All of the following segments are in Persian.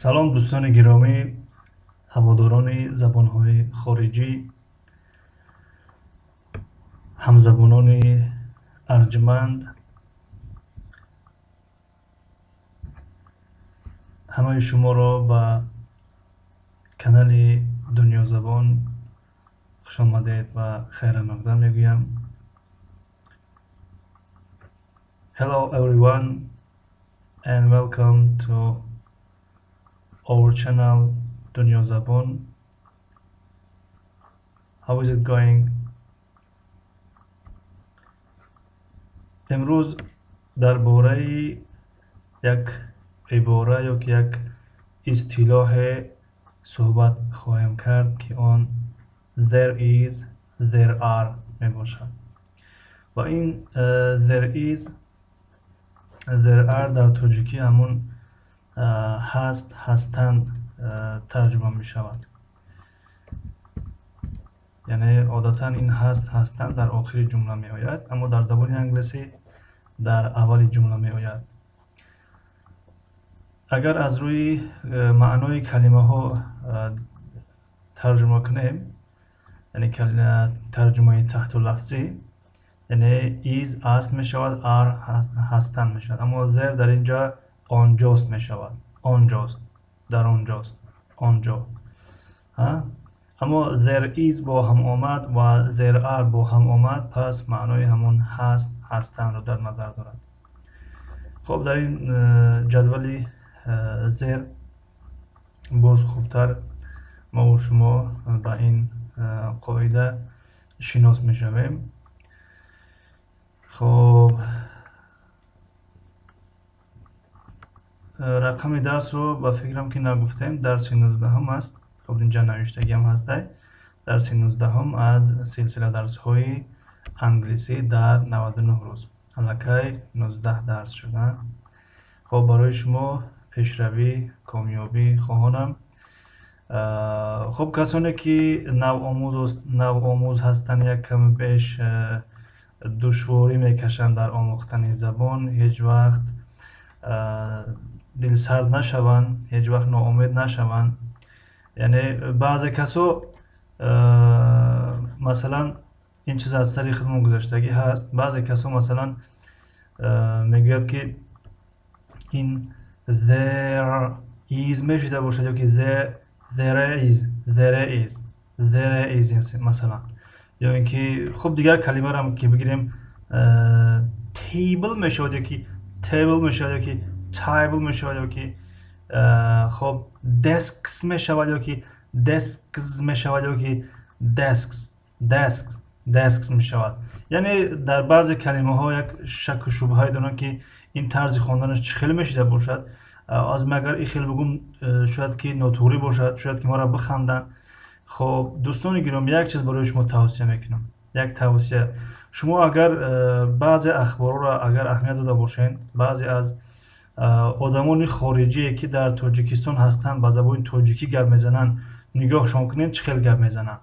салом дӯстони гиромӣ, ҳаводорони забонҳои хориҷӣ, ҳамзабонони арҷманд, ҳамаи шуморо ба канали Дунёзабон хушомадед ва хайрамақдам мегӯям. Hello everyone and welcome to our channel Duniozabon. How is it going? امروز در باره یک عباره یا یک اصطلاح صحبت خواهیم کرد که آن there is, there are می باشد و این there is, there are در تاجیکی همون هست، هستند ترجمه می شود. یعنی عادتا این هست، هستند در آخر جمله می آید، اما در زبان انگلیسی در اول جمله می آید. اگر از روی معنای کلمه ها ترجمه کنیم، یعنی ترجمه تحت لفظی، یعنی is است می شود، are هستند می شود، اما there در اینجا آنجاست می شود، آنجاست، در آنجاست، آنجا. اما there is با هم آمد و there are با هم آمد، پس معنای همون هست، هستند رو در نظر دارد. خب در این جدولی زیر باز خوبتر ما و شما با این قاعده شناس می شویم. خب رقم درس رو با فکرم که نگفتیم، درس 19 هم است. خب اینجا نوشتگی هم هست. درس 19 هم از سلسله درس های انگلیسی در 99 روز. الکی 19 درس شده. خب برای شما پیشروی، کامیابی خواهانم. خب کسانی که نو آموز هستند یک کم بیش دشواری میکشند در آموختن زبان، هیچ وقت دل سرد نشوند، هیچ وقت ناامید نشوند. یعنی بعضی کسا مثلا این چیز از سری خودمون گذشتگی هست، بعضی کسا مثلا میگوید که این there is میشده باشد یا که there is مثلا، یا اینکه خب دیگر کلمه را هم که بگیریم table میشود یا که table میشود یا که table میشود یا که خب desks میشود یا که desks میشود یا که desks میشود. یعنی در بعضی کلمه ها یک شک و شبهه دارن که این طرز خواندنش چه خیلی میشده باشد. از مگر این خیلی بگم شاید که ناتوری باشد، شاید که ما را بخندن. خب دوستان گرامی، یک چیز برای شما توصیه میکنم، یک توصیه. شما اگر بعضی اخبار را اگر اهمیت داده باشین، بعضی از آدمان خارجی که در تاجیکستان هستند با زبان تاجیکی گپ میزنن نگاه شما کنین چه خیلی گپ میزنن.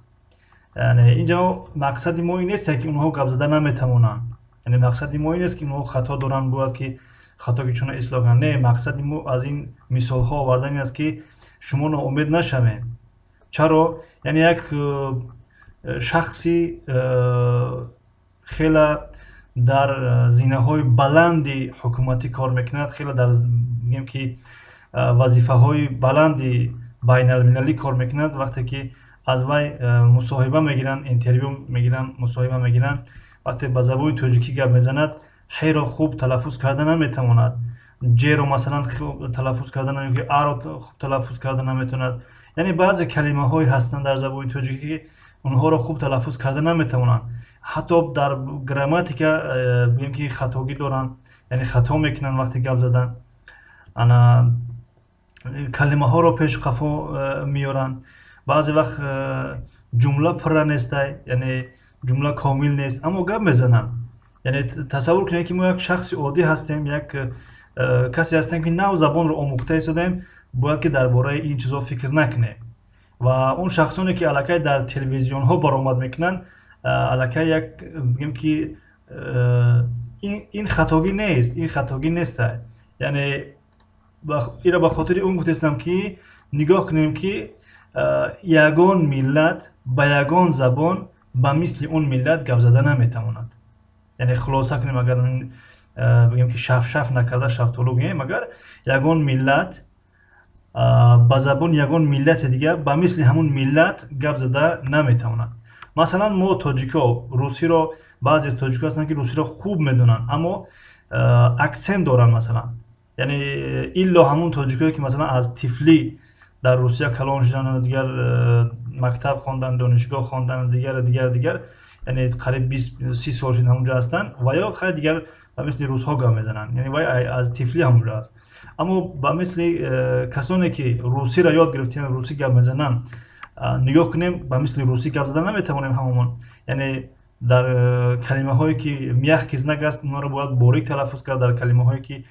یعنی اینجا مقصد ما این نیست که اونها گپ زدن نمیتونن، یعنی مقصد ما این نیست که اونها خطا دارن باید که خطا که چون اصلاح کنن. نه، مقصد ما از این مثال ها آوردن است که شما ناامید نشوین. چرا؟ یعنی یک شخصی خیلی در زینه های بلندی حکومتی کار میکند، خیلی در میگم که وظیفه های بلندی بین المللی کار میکند، وقتی که از وی مصاحبه میگیرن، اینترویو میگیرن، مصاحبه میگیرن، وقتی به زبان تاجیکی گپ میزند ح را خوب تلفظ کردن نمیتواند، ج را مثلا خوب تلفظ کردن نمیتواند، ا را خوب تلفظ کردن نمیتواند. یعنی بعضی کلمه های هستند در زبان تاجیکی اونها را خوب تلفظ کردن نمیتوانند. حتی در گراماتیکا میگیم که خطاگی دارن، یعنی خطا میکنن وقتی گپ زدن. انا کلمه ها را پیش قفا میارن. بعضی وقت جمله پر نیست، یعنی جمله کامل نیست اما گپ میزنن. یعنی تصور کنید که ما یک شخص عادی هستیم، یک کسی هستیم که نو زبان رو آموخته ایستادیم، باید که درباره این چیزا فکر نکنیم. و اون شخصانی که الکی در تلویزیون ها برآمد میکنن الکی یک میگم که این خطاگی نیست، این خطاگی نیست. یعنی اینا به خاطر اون گفتم که نگاه کنیم که یگان ملت با یگان زبان با مثل اون ملت گپ زدن نمیتواند. یعنی خلاصه کنیم اگر بگیم که شف نکرده شفتالو بگیم، مگر یگان ملت با زبان یگان ملت دیگه با مثل همون ملت گپ زده نمیتواند. مثلا ما تاجیکا روسی رو، بعضی تاجیکا هستن که روسی رو خوب میدونن اما اکسنت دارن مثلا. یعنی ایلا همون تاجیکایی که مثلا از طفلی در روسیه کلان شدن، دیگر مکتب خواندن، دانشگاه خواندن، دیگر یعنی قریب 20-30 سال شد همونجا هستن و یا خیلی دیگر با مثل روس‌ها گام میزنن، یعنی وای از طفلی همونجا است. اما با مثل کسانی که روسی را یاد گرفتن، روسی گام میزنن، نگاه کنیم با مثل روسی گپ زدن نمیتوانیم هممون. یعنی در کلمه هایی که میخ کیز نگست اونا رو باید باریک تلفظ کرد. در کلمه هایی که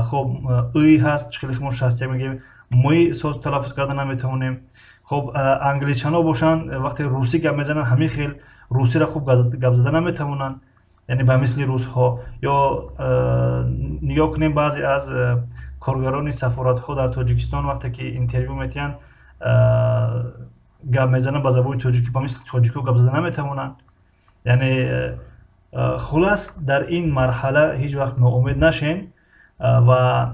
خب ای هست خیلی ما شسته میگیم موی ساز تلفظ کردن نمیتوانیم. خب انگلیسی‌ها باشن وقتی روسی گپ میزنن همین خیل روسی را خوب گپ زدن نمیتوانن، یعنی به مثل روس ها. یا نگاه کنیم بعضی از کارگران سفارت ها در تاجیکستان وقتی که اینترویو میتین گپ میزنن با زبان تاجیکی، با مثل تاجیکو گپ زدن نمیتوانن. یعنی خلاص در این مرحله هیچ وقت ناامید نشین و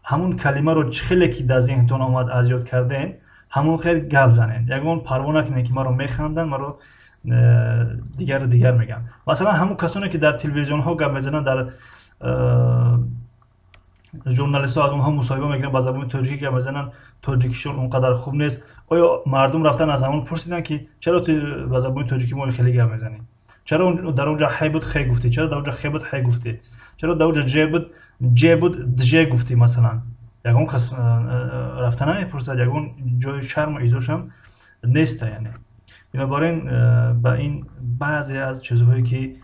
همون کلمه رو خیلی که در ذهنتون آمد از یاد کردین همون خیر گپ زنین. یگان پروا نکنین که ما رو میخندن، ما رو دیگر میگن. مثلا همون کسانی که در تلویزیون ها گپ میزنن، در ژورنالیست ها از اونها مصاحبه میگیرن با زبان تاجیکی گپ میزنن، تاجیکیشون اونقدر خوب نیست. آیا مردم رفتن از همون پرسیدن که چرا تو با زبان تاجیکی ما خیلی گپ میزنی؟ چرا در اونجا حی بود خی گفتی؟ چرا در اونجا خی بود حی گفتی؟ چرا در اونجا جه بود دژه گفتی مثلا؟ یگان کس رفتن نمیپرسد، یگان جای شرم و ایزوش هم نیست. یعنی بنابراین با این بعضی از چیزهایی که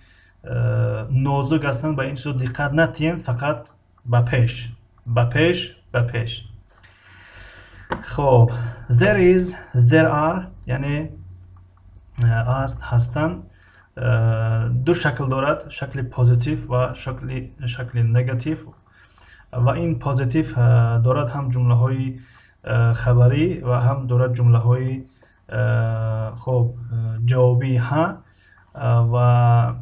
نازک هستند به این چیزا دقت نتین، فقط به پیش. خب there is، there are یعنی هستن دو شکل دارد، شکل پوزیتیو و شکل نگاتیو. و این پوزیتیو دارد هم جمله های خبری و هم دارد جمله های خب جوابی ها و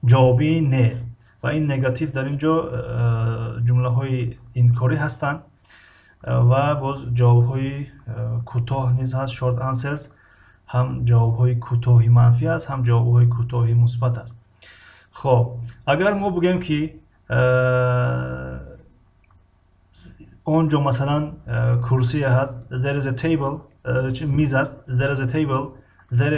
جوابی نه. و این نگاتیو در اینجا جمله های انکاری هستند و باز جواب های کوتاه نیز هست، شورت آنسرز. هم جواب های کوتاهی منفی است، هم جواب های کوتاهی مثبت است. خب اگر ما بگیم که اونجا مثلا کرسی هست، there is a table، میز است، there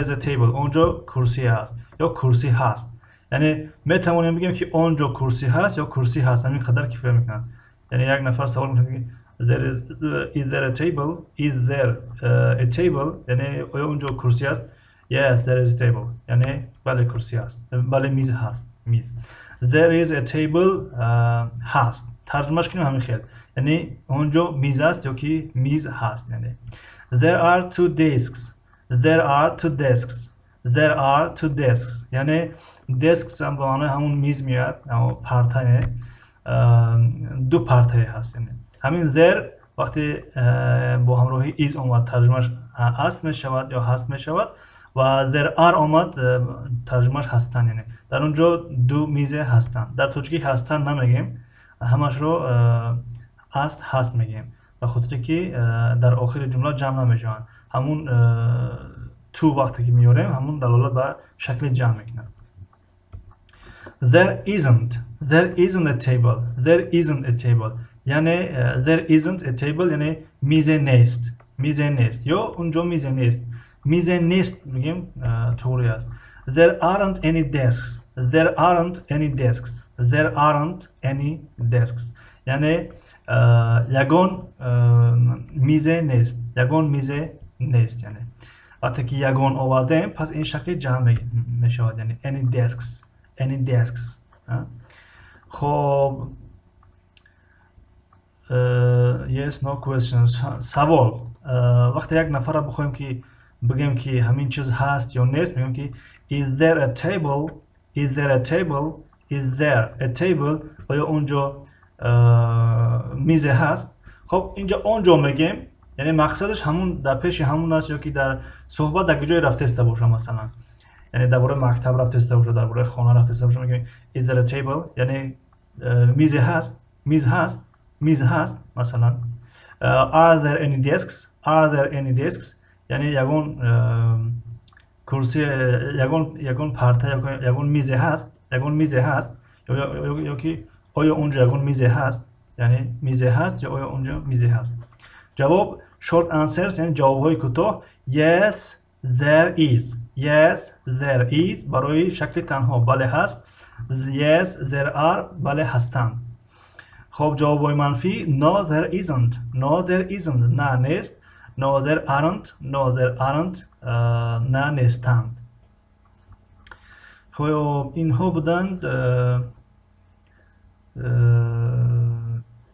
is a table، اونجا کرسی هست یا کرسی هست. یعنی میتوانیم بگیم که اونجا کرسی هست یا کرسی هست، همین قدر کفایت میکنه. یعنی یک نفر سوال میکنه is there a table، یعنی آیا اونجا کرسی هست؟ yes there is a table، یعنی بله کرسی هست، بله میز هست، میز. there is a table هست، ترجمهش کنیم همین خیلی، یعنی اونجا میز است یا که میز هست. یعنی there are two desks، یعنی desks هم به معنای همون میز میاد، اما پرتای دو پرتای هست. یعنی همین there وقتی با همراهی is اومد ترجمهش است می شود یا هست می شود و there are اومد ترجمهش هستن، یعنی در اونجا دو میز هستن. در ترکی هستن نمیگیم، همش رو هست میگیم به خاطر که در آخر جمله جمع نمیشن. همون تو وقتی که میاریم همون دلالت به شکل جمع میکنه. there isn't a table یعنی there isn't a table یعنی میز نیست یا اونجا میز نیست میگیم طوری است. there aren't any desks یعنی یگان میز نیست، یعنی وقتی که یگان آوردیم پس این شکل جمع میشود، یعنی any desks. خب yes no questions. سوال وقتی یک نفر را بخوایم که بگیم که همین چیز هست یا نیست، میگیم که is there a table آیا اونجا میزه هست. خب اینجا اونجا میگیم، یعنی مقصدش همون در پیش همون است، یا که در صحبت در جای رفته است باشه، مثلا یعنی درباره مکتب رفته است باشه، درباره خانه رفته است باشه، میگیم is there a table، یعنی میز هست، میز هست، میز هست مثلا. are there any desks، are there any desks، یعنی یگون کرسی، یگون پرده، یگون میز هست، یگون میز هست، یا که آیا اونجا یگون میز هست، یعنی میز هست یا آیا اونجا میز هست. جواب short answers یعنی جوابهای کوتاه yes there is، yes there is برای شکل تنها بله هست، yes there are بله هستند. خب جوابهای منفی no there isn't، no there isn't نه نیست، no there aren't، no there aren't نه نیستند. خب اینها بودند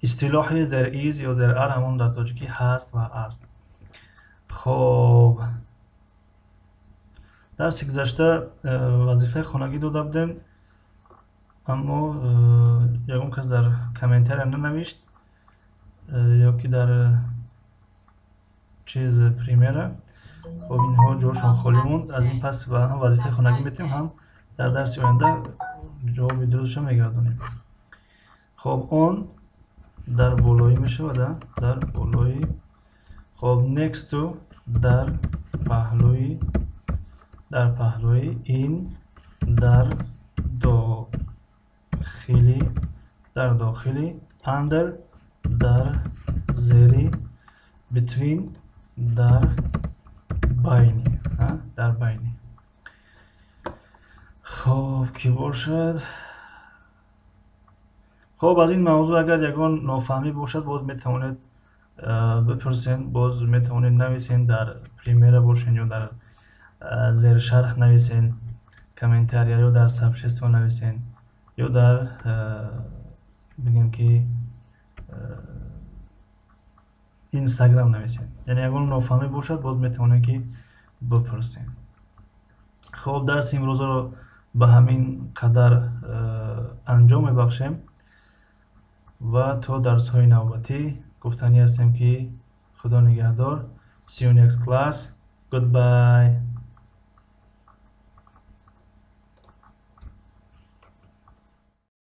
اصطلاح there is یا there are، همون در تاجیکی هست و است. خب درس گذشته وظیفه خانگی داده بودیم، اما یکم کس در کامنتر هم ننوشت یا که در چیز پریمیره. خب اینها جاشون خالی موند، از این پس و هم وظیفه خانگی میتیم هم در درس آینده جواب درستش میگردونیم. خب اون در بالایی میشه و در بالایی. خب next to در پهلوی، در پهلوی. این در داخلی، در داخلی. under در زیری. between در بینی، در بینی. خب کی باشد؟ خب از این موضوع اگر یکان نافهمی باشد باز میتوانید بپرسین، باز میتوانید نویسین، در پریمیره باشین یا در زیر شرح نویسین کامنتر، یا در سبشست نویسین، یا در بگیم که اینستاگرام نویسین. یعنی اگر نافهمی باشد باز میتوانید که بپرسین. خب درس امروز رو به همین قدر انجام میبخشیم و تا درس های نوبتی گفتنی هستیم که خدا نگهدار. See you next class. Goodbye.